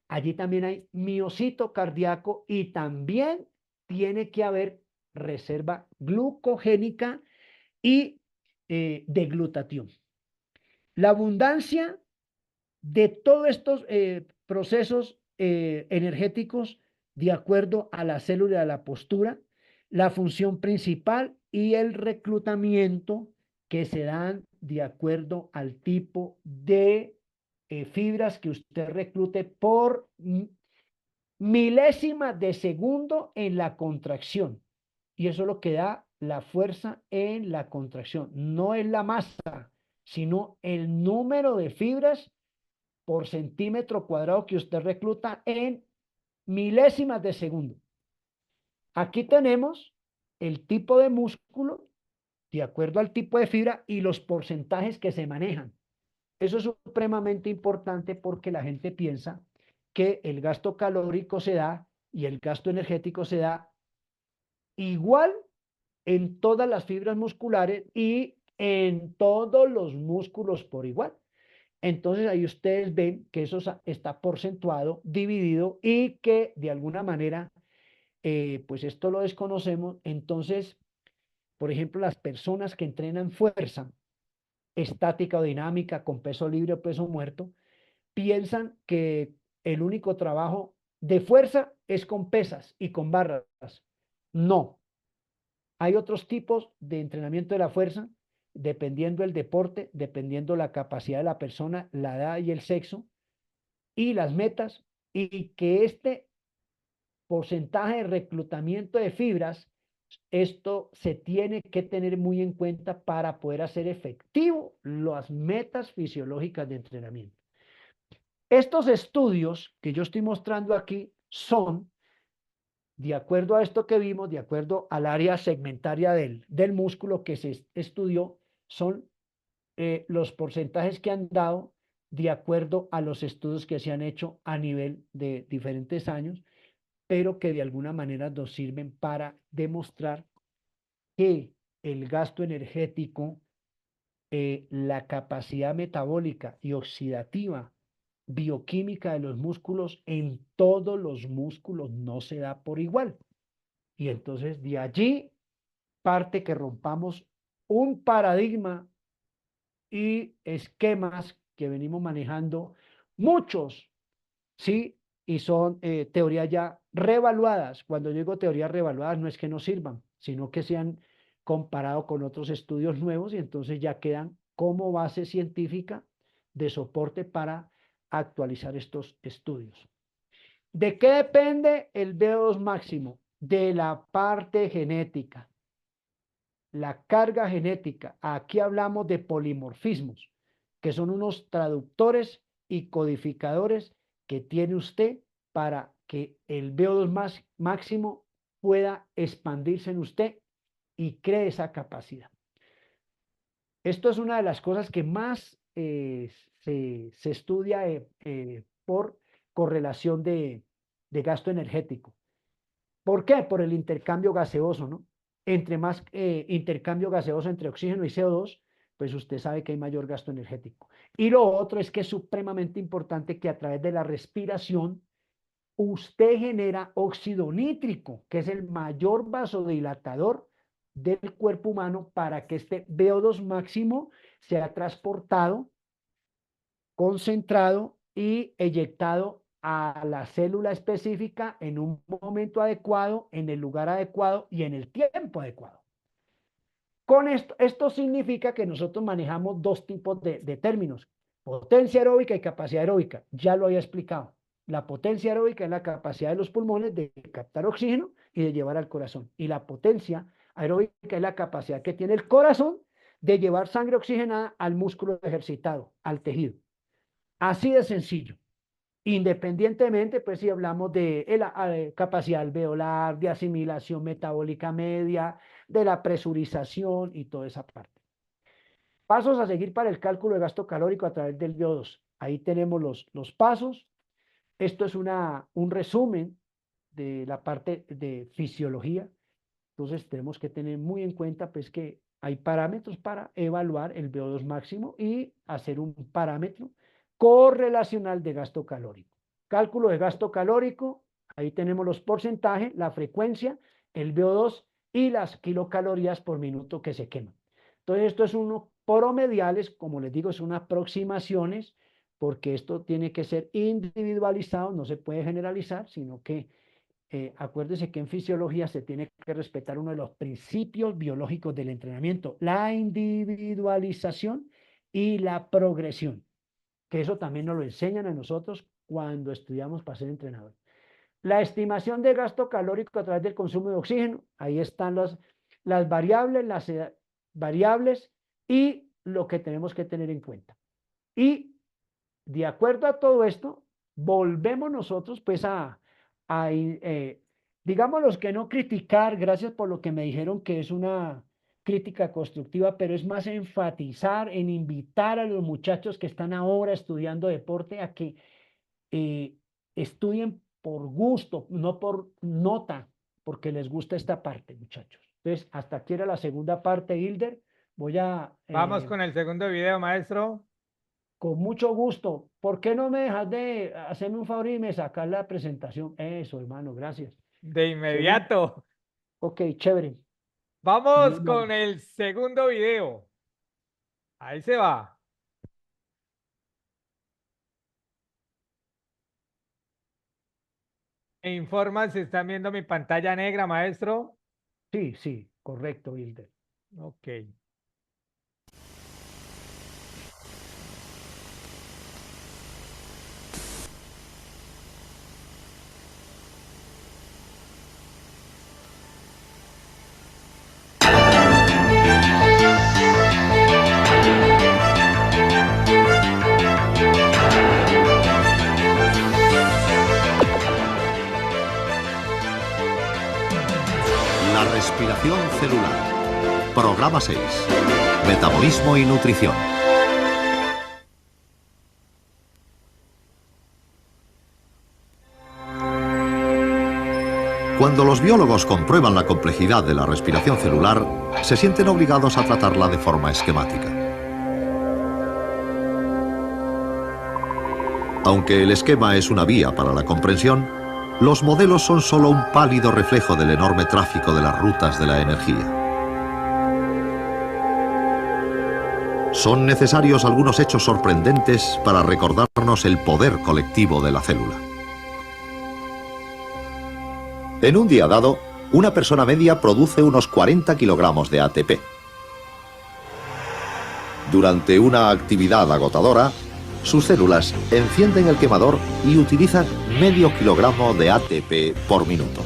Allí también hay miocito cardíaco y también tiene que haber reserva glucogénica y de glutatión. La abundancia de todos estos procesos energéticos de acuerdo a la célula, a la postura, la función principal y el reclutamiento que se dan de acuerdo al tipo de fibras que usted reclute por milésimas de segundo en la contracción. Y eso es lo que da la fuerza en la contracción. No es la masa, sino el número de fibras por centímetro cuadrado que usted recluta en milésimas de segundo. Aquí tenemos el tipo de músculo, de acuerdo al tipo de fibra y los porcentajes que se manejan. Eso es supremamente importante porque la gente piensa que el gasto calórico se da y el gasto energético se da igual en todas las fibras musculares y en todos los músculos por igual. Entonces ahí ustedes ven que eso está porcentuado, dividido y que de alguna manera, pues esto lo desconocemos. Entonces, por ejemplo, las personas que entrenan fuerza estática o dinámica con peso libre o peso muerto, piensan que el único trabajo de fuerza es con pesas y con barras. No, hay otros tipos de entrenamiento de la fuerza, dependiendo del deporte, dependiendo la capacidad de la persona, la edad y el sexo, y las metas, y que este porcentaje de reclutamiento de fibras, esto se tiene que tener muy en cuenta para poder hacer efectivo las metas fisiológicas de entrenamiento. Estos estudios que yo estoy mostrando aquí son, de acuerdo a esto que vimos, de acuerdo al área segmentaria del músculo que se estudió, son los porcentajes que han dado de acuerdo a los estudios que se han hecho a nivel de diferentes años, pero que de alguna manera nos sirven para demostrar que el gasto energético, la capacidad metabólica y oxidativa bioquímica de los músculos en todos los músculos no se da por igual. Y entonces de allí parte que rompamos un paradigma y esquemas que venimos manejando muchos, ¿sí? Y son teorías ya revaluadas. Cuando yo digo teorías revaluadas no es que no sirvan, sino que se han comparado con otros estudios nuevos y entonces ya quedan como base científica de soporte para actualizar estos estudios. ¿De qué depende el VO2 máximo? De la parte genética, la carga genética. Aquí hablamos de polimorfismos, que son unos traductores y codificadores que tiene usted para que el VO2 máximo pueda expandirse en usted y cree esa capacidad. Esto es una de las cosas que más se estudia por correlación de gasto energético. ¿Por qué? Por el intercambio gaseoso, ¿no? Entre más intercambio gaseoso entre oxígeno y CO2, pues usted sabe que hay mayor gasto energético. Y lo otro es que es supremamente importante que a través de la respiración usted genera óxido nítrico, que es el mayor vasodilatador del cuerpo humano para que este VO2 máximo sea transportado, concentrado y eyectado a la célula específica en un momento adecuado, en el lugar adecuado y en el tiempo adecuado. Con esto significa que nosotros manejamos dos tipos de términos, potencia aeróbica y capacidad aeróbica. Ya lo había explicado. La potencia aeróbica es la capacidad de los pulmones de captar oxígeno y de llevar al corazón. Y la potencia aeróbica es la capacidad que tiene el corazón de llevar sangre oxigenada al músculo ejercitado, al tejido. Así de sencillo. Independientemente, pues si hablamos de la capacidad alveolar, de asimilación metabólica media, de la presurización y toda esa parte. Pasos a seguir para el cálculo de gasto calórico a través del VO2. Ahí tenemos los pasos. Esto es un resumen de la parte de fisiología. Entonces tenemos que tener muy en cuenta pues que hay parámetros para evaluar el VO2 máximo y hacer un parámetro correlacional de gasto calórico. Cálculo de gasto calórico, ahí tenemos los porcentajes, la frecuencia, el VO2 y las kilocalorías por minuto que se queman. Entonces esto es uno promediales, como les digo, son aproximaciones, porque esto tiene que ser individualizado, no se puede generalizar, sino que acuérdese que en fisiología se tiene que respetar uno de los principios biológicos del entrenamiento, la individualización y la progresión, que eso también nos lo enseñan a nosotros cuando estudiamos para ser entrenador. La estimación de gasto calórico a través del consumo de oxígeno, ahí están las variables y lo que tenemos que tener en cuenta. Y de acuerdo a todo esto, volvemos nosotros pues a digámoslos que no criticar, gracias por lo que me dijeron que es una crítica constructiva, pero es más enfatizar, en invitar a los muchachos que están ahora estudiando deporte a que eh, estudien por gusto, no por nota, porque les gusta esta parte, muchachos. Entonces, hasta aquí era la segunda parte, Hilder. Voy a, Vamos con el segundo video, maestro. con mucho gusto. ¿Por qué no me dejas de hacerme un favor y me sacas la presentación? Eso, hermano, gracias. De Segundo. inmediato. Ok, chévere. Vamos Muy con mal. el segundo video. Ahí se va. Me informa si están viendo mi pantalla negra, maestro. Sí, sí, correcto, Hilder. Ok. La respiración celular. Programa 6. Metabolismo y nutrición. Cuando los biólogos comprueban la complejidad de la respiración celular, se sienten obligados a tratarla de forma esquemática. Aunque el esquema es una vía para la comprensión, los modelos son solo un pálido reflejo del enorme tráfico de las rutas de la energía. Son necesarios algunos hechos sorprendentes para recordarnos el poder colectivo de la célula. En un día dado, una persona media produce unos 40 kilogramos de ATP. Durante una actividad agotadora, sus células encienden el quemador y utilizan medio kilogramo de ATP por minuto.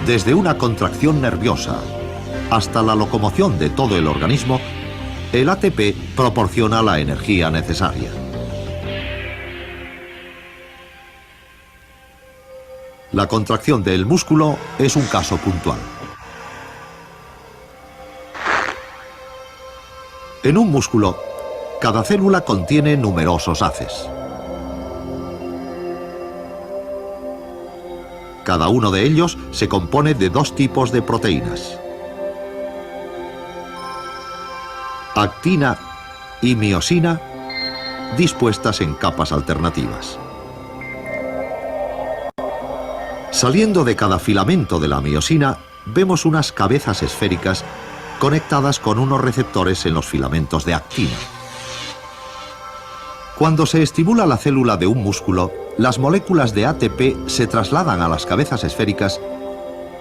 Desde una contracción nerviosa hasta la locomoción de todo el organismo, el ATP proporciona la energía necesaria. La contracción del músculo es un caso puntual. En un músculo, cada célula contiene numerosos haces. Cada uno de ellos se compone de dos tipos de proteínas: actina y miosina, dispuestas en capas alternativas. Saliendo de cada filamento de la miosina, vemos unas cabezas esféricas conectadas con unos receptores en los filamentos de actina. Cuando se estimula la célula de un músculo, las moléculas de ATP se trasladan a las cabezas esféricas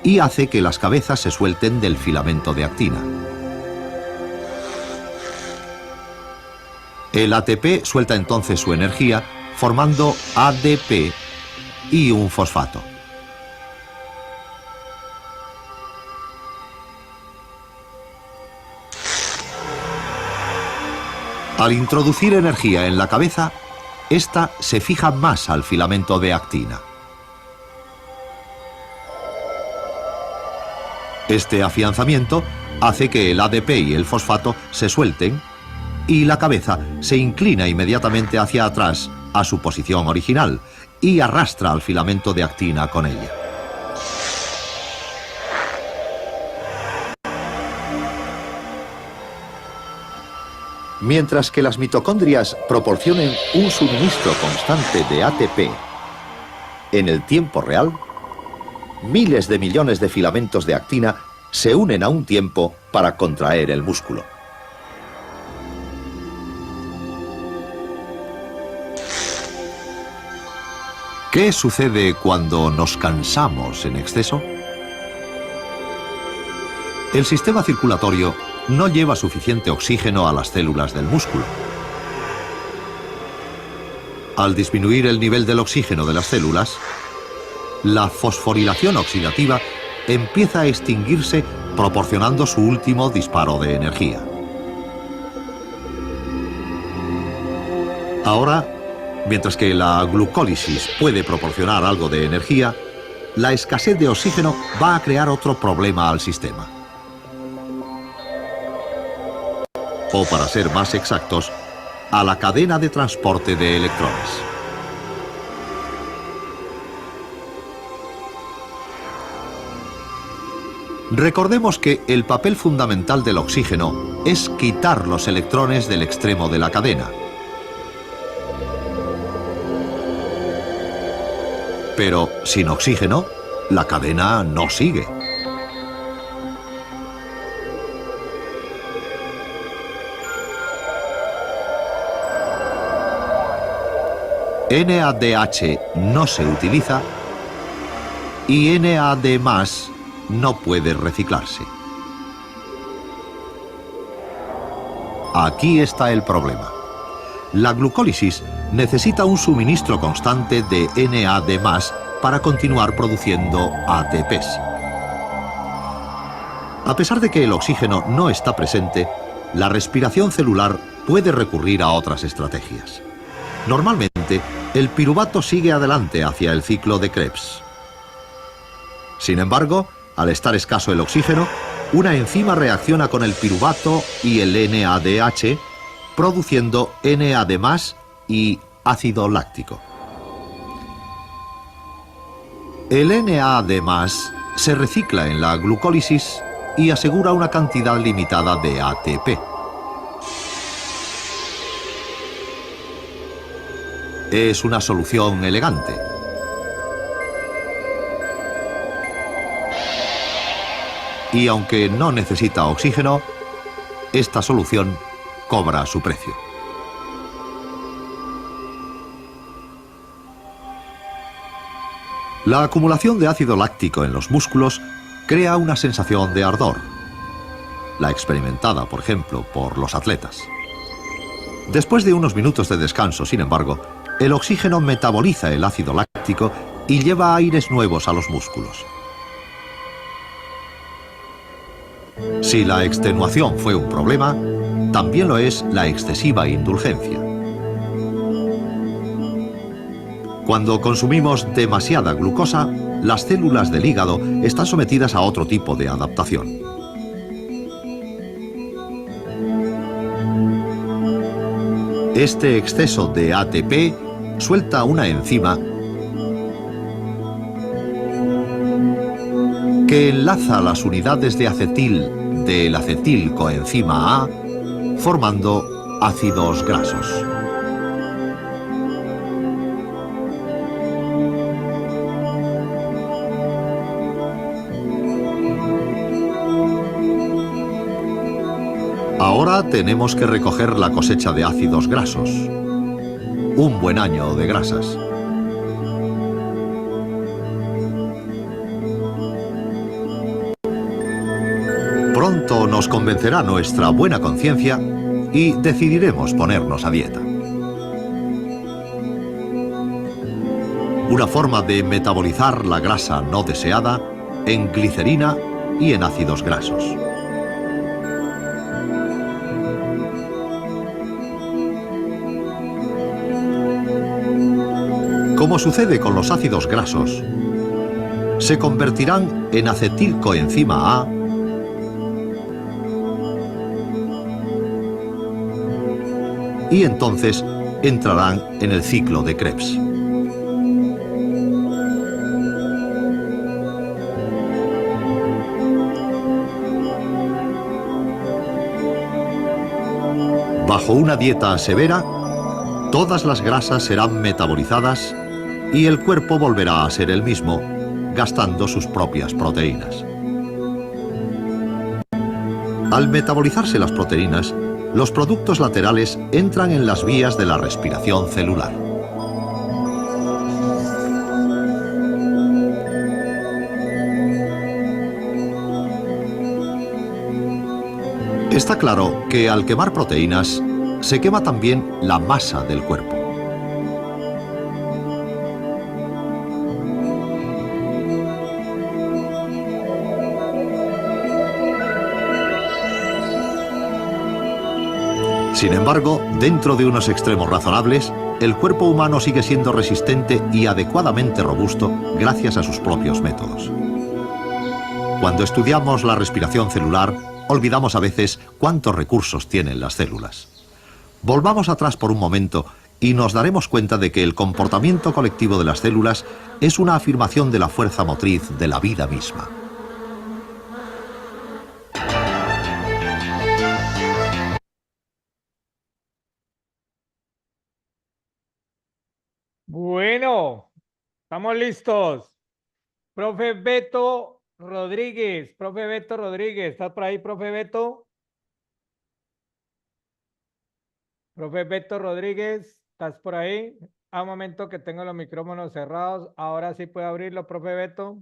y hace que las cabezas se suelten del filamento de actina. El ATP suelta entonces su energía formando ADP y un fosfato. Al introducir energía en la cabeza, esta se fija más al filamento de actina. Este afianzamiento hace que el ADP y el fosfato se suelten y la cabeza se inclina inmediatamente hacia atrás a su posición original y arrastra al filamento de actina con ella. Mientras que las mitocondrias proporcionen un suministro constante de ATP, en el tiempo real, miles de millones de filamentos de actina se unen a un tiempo para contraer el músculo. ¿Qué sucede cuando nos cansamos en exceso? El sistema circulatorio no lleva suficiente oxígeno a las células del músculo. Al disminuir el nivel del oxígeno de las células, la fosforilación oxidativa empieza a extinguirse, proporcionando su último disparo de energía. Ahora, Mientras que la glucólisis puede proporcionar algo de energía, la escasez de oxígeno va a crear otro problema al sistema. O para ser más exactos, a la cadena de transporte de electrones. Recordemos que el papel fundamental del oxígeno es quitar los electrones del extremo de la cadena. Pero sin oxígeno, la cadena no sigue. NADH no se utiliza y NAD+ no puede reciclarse. Aquí está el problema. La glucólisis necesita un suministro constante de NAD+ para continuar produciendo ATPs. A pesar de que el oxígeno no está presente, la respiración celular puede recurrir a otras estrategias. Normalmente, el piruvato sigue adelante hacia el ciclo de Krebs. Sin embargo, al estar escaso el oxígeno, una enzima reacciona con el piruvato y el NADH, produciendo NAD+ y ácido láctico. El NAD+ se recicla en la glucólisis y asegura una cantidad limitada de ATP. Es una solución elegante. Y aunque no necesita oxígeno, esta solución cobra su precio. La acumulación de ácido láctico en los músculos crea una sensación de ardor, la experimentada, por ejemplo, por los atletas. Después de unos minutos de descanso, sin embargo, el oxígeno metaboliza el ácido láctico y lleva aires nuevos a los músculos. Si la extenuación fue un problema, también lo es la excesiva indulgencia. Cuando consumimos demasiada glucosa, las células del hígado están sometidas a otro tipo de adaptación. Este exceso de ATP suelta una enzima que enlaza las unidades de acetil del acetilcoenzima A, formando ácidos grasos. Ahora tenemos que recoger la cosecha de ácidos grasos. Un buen año de grasas. Pronto nos convencerá nuestra buena conciencia y decidiremos ponernos a dieta. Una forma de metabolizar la grasa no deseada en glicerina y en ácidos grasos. Como sucede con los ácidos grasos, se convertirán en acetilcoenzima A y entonces entrarán en el ciclo de Krebs. Bajo una dieta severa, todas las grasas serán metabolizadas y el cuerpo volverá a ser el mismo, gastando sus propias proteínas. Al metabolizarse las proteínas, los productos laterales entran en las vías de la respiración celular. Está claro que al quemar proteínas, se quema también la masa del cuerpo. Sin embargo, dentro de unos extremos razonables, el cuerpo humano sigue siendo resistente y adecuadamente robusto gracias a sus propios métodos. Cuando estudiamos la respiración celular, olvidamos a veces cuántos recursos tienen las células. Volvamos atrás por un momento y nos daremos cuenta de que el comportamiento colectivo de las células es una afirmación de la fuerza motriz de la vida misma. Bueno, estamos listos. Profe Beto Rodríguez, ¿estás por ahí, profe Beto? Profe Beto Rodríguez, ¿estás por ahí? Un momento que tengo los micrófonos cerrados. Ahora sí puedo abrirlo, profe Beto.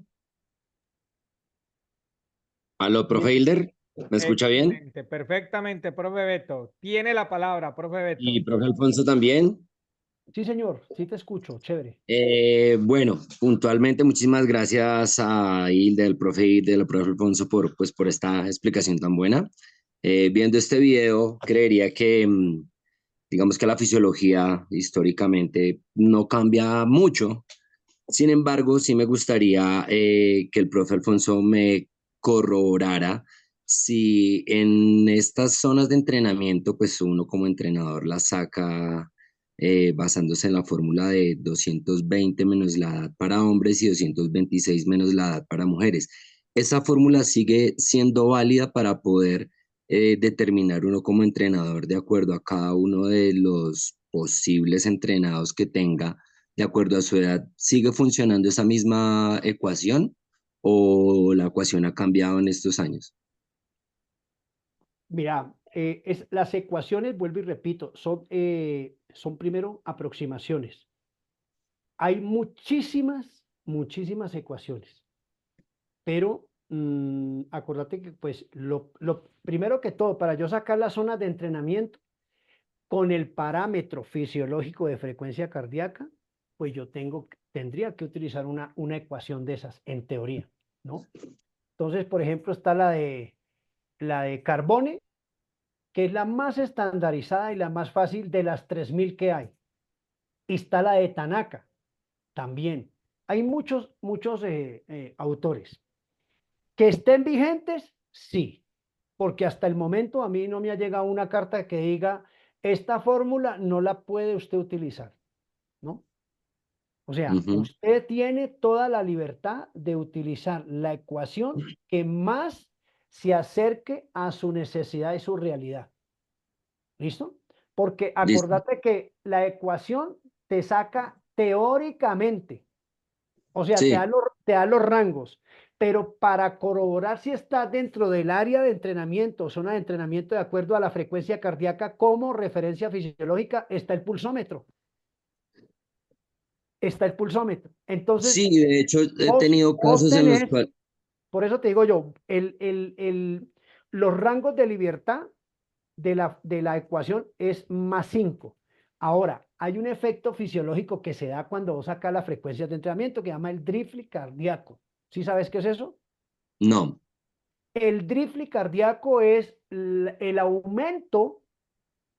Aló, profe Hilder, ¿me escucha bien? Excelente, perfectamente, profe Beto. Tiene la palabra, profe Beto. Y profe Alfonso también. Sí, señor, sí te escucho, chévere. Bueno, puntualmente muchísimas gracias a Hilde, al profe Hilde, al profe Alfonso por esta explicación tan buena. Viendo este video, creería que digamos que la fisiología históricamente no cambia mucho. Sin embargo, sí me gustaría que el profe Alfonso me corroborara si en estas zonas de entrenamiento, pues uno como entrenador la saca basándose en la fórmula de 220 menos la edad para hombres y 226 menos la edad para mujeres. ¿Esa fórmula sigue siendo válida para poder determinar uno como entrenador de acuerdo a cada uno de los posibles entrenados que tenga? De acuerdo a su edad, ¿sigue funcionando esa misma ecuación o la ecuación ha cambiado en estos años? Mira, las ecuaciones, vuelvo y repito, son primero aproximaciones. Hay muchísimas ecuaciones, pero acuérdate que pues lo primero que todo, para yo sacar las zonas de entrenamiento con el parámetro fisiológico de frecuencia cardíaca, pues tendría que utilizar una ecuación de esas, en teoría, ¿no? Entonces, por ejemplo, está la de Carbone, que es la más estandarizada y la más fácil de las 3000 que hay. Y está la de Tanaka, también. Hay muchos autores. ¿Que estén vigentes? Sí, porque hasta el momento a mí no me ha llegado una carta que diga, esta fórmula no la puede usted utilizar, ¿no? O sea, Ujú. usted tiene toda la libertad de utilizar la ecuación que más se acerque a su necesidad y su realidad. ¿Listo? Porque Listo. acordate que la ecuación te saca teóricamente, o sea, Sí, te da los rangos, pero para corroborar si está dentro del área de entrenamiento, zona de entrenamiento de acuerdo a la frecuencia cardíaca como referencia fisiológica, está el pulsómetro. Está el pulsómetro. Entonces, sí, de hecho he vos, tenido vos casos en los tenés, cuales... por eso te digo yo, los rangos de libertad de la ecuación es +5. Ahora, hay un efecto fisiológico que se da cuando vos sacas las frecuencias de entrenamiento que se llama el drift cardíaco. ¿Sí sabes qué es eso? No. El drift cardíaco es el aumento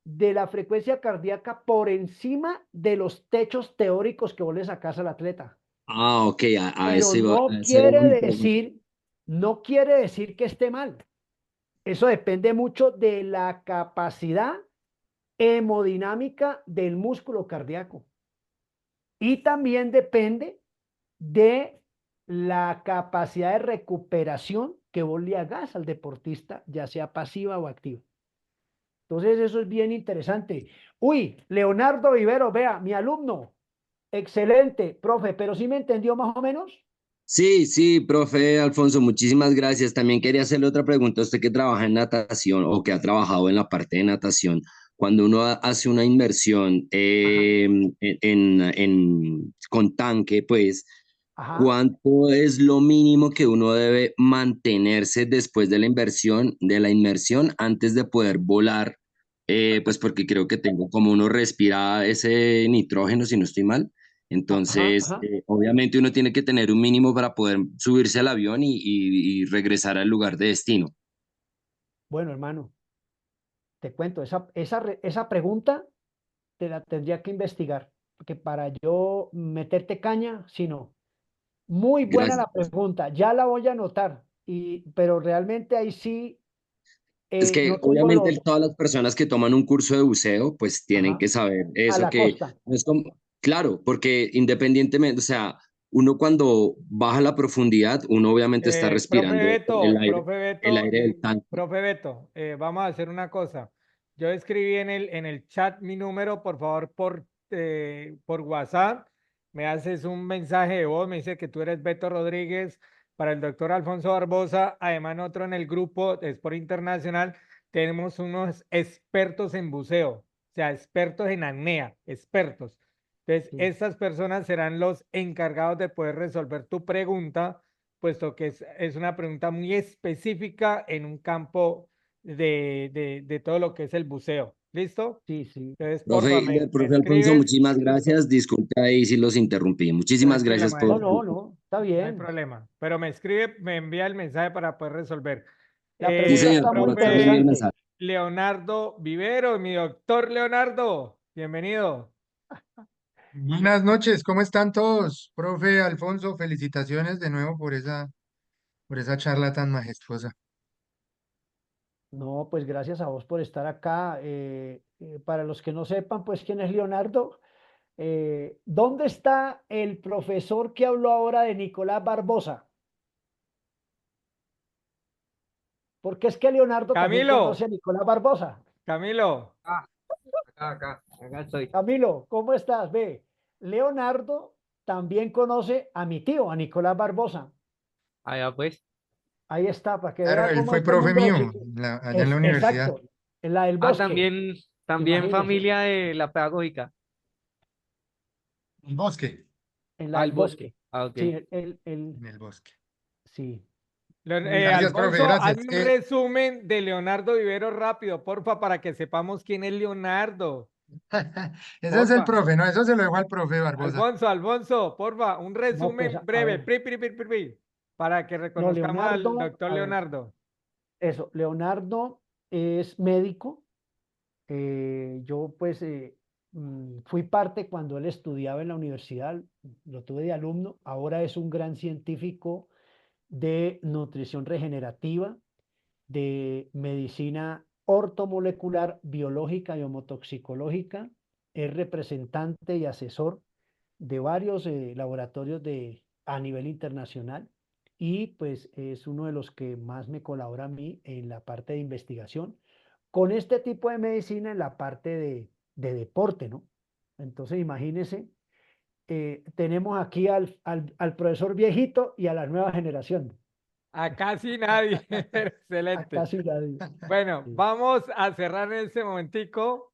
de la frecuencia cardíaca por encima de los techos teóricos que vos le sacás al atleta. Ah, ok, a Pero eso iba, no a eso iba mi quiere pregunta. decir, no quiere decir que esté mal. Eso depende mucho de la capacidad hemodinámica del músculo cardíaco. Y también depende de la capacidad de recuperación que vos le hagas al deportista, ya sea pasiva o activa. Entonces, eso es bien interesante. Uy, Leonardo Vivero, vea, mi alumno, excelente, profe, pero ¿sí me entendió más o menos? Sí, sí, profe Alfonso, muchísimas gracias. También quería hacerle otra pregunta a usted que trabaja en natación o que ha trabajado en la parte de natación. Cuando uno hace una inversión Ajá, con tanque, pues, ajá. ¿cuánto es lo mínimo que uno debe mantenerse después de la inmersión, antes de poder volar? Pues porque creo que tengo como uno respira ese nitrógeno, si no estoy mal. Ajá, Entonces, ajá. obviamente uno tiene que tener un mínimo para poder subirse al avión y regresar al lugar de destino. Bueno, hermano, te cuento, esa pregunta te la tendría que investigar, porque para yo meterte caña, si no. Muy buena Gracias. la pregunta, ya la voy a anotar, pero realmente ahí sí Es que no tengo obviamente los, todas las personas que toman un curso de buceo, pues tienen ajá, que saber a eso la que costa. no es como, claro, porque independientemente, o sea, uno cuando baja la profundidad, uno obviamente está respirando Profe el Beto, aire del tanque. profe Beto, vamos a hacer una cosa. Yo escribí en el chat mi número, por favor, por WhatsApp. Me haces un mensaje de voz, me dice que tú eres Beto Rodríguez para el doctor Alfonso Barbosa. Además, nosotros en el grupo de Sport Internacional tenemos unos expertos en buceo, o sea, expertos en apnea, expertos. Entonces, Sí. estas personas serán los encargados de poder resolver tu pregunta, puesto que es una pregunta muy específica en un campo de todo lo que es el buceo. ¿Listo? Sí, sí. Entonces, Profe porfa, Hilder, me profe Alfonso, escribes. muchísimas Listo. gracias. Disculpe ahí si los interrumpí. Muchísimas Tranquilo, gracias No, por... maestro. no, no, está No hay bien. problema. Pero me escribe, me envía el mensaje para poder resolver. La Sí, pregunta señor, está muy acá le envío el Profe interesante. mensaje. Leonardo Vivero, mi doctor Leonardo, bienvenido. Buenas noches, ¿cómo están todos? Profe Alfonso, felicitaciones de nuevo por esa charla tan majestuosa. No, pues gracias a vos por estar acá. Para los que no sepan, pues, ¿quién es Leonardo? ¿Dónde está el profesor que habló ahora de Nicolás Barbosa? Porque es que Leonardo también conoce Camilo, a Nicolás Barbosa. Camilo, Ah, acá estoy. Camilo, ¿cómo estás? Ve, Leonardo también conoce a mi tío, a Nicolás Barbosa. Allá pues. Ahí está, para que Claro, vea él cómo fue este profe mundo de mío chiquito. allá en la universidad. Exacto, en la del Ah, bosque, también imagínese, familia de la pedagógica. El bosque, en la Al del bosque. bosque. Ah, ok. Sí, en el bosque. sí. Gracias, profe, Alfonso, gracias. hazme un resumen de Leonardo Vivero rápido, porfa, para que sepamos quién es Leonardo. Ese es el Porfa. profe, no, eso se lo dejo al profe Barbosa. Alfonso, porfa, un No, pues, resumen a breve, ver, para que no, reconozcamos al Leonardo, doctor a ver, Leonardo. eso, Leonardo es médico. Yo pues fui parte cuando él estudiaba en la universidad, lo tuve de alumno, ahora es un gran científico de nutrición regenerativa, de medicina ortomolecular, biológica y homotoxicológica, es representante y asesor de varios laboratorios a nivel internacional y pues es uno de los que más me colabora a mí en la parte de investigación con este tipo de medicina en la parte de deporte, ¿no? Entonces imagínense, tenemos aquí al profesor viejito y a la nueva generación. A casi nadie. A Excelente. casi nadie. Bueno, Sí. vamos a cerrar en este momentico.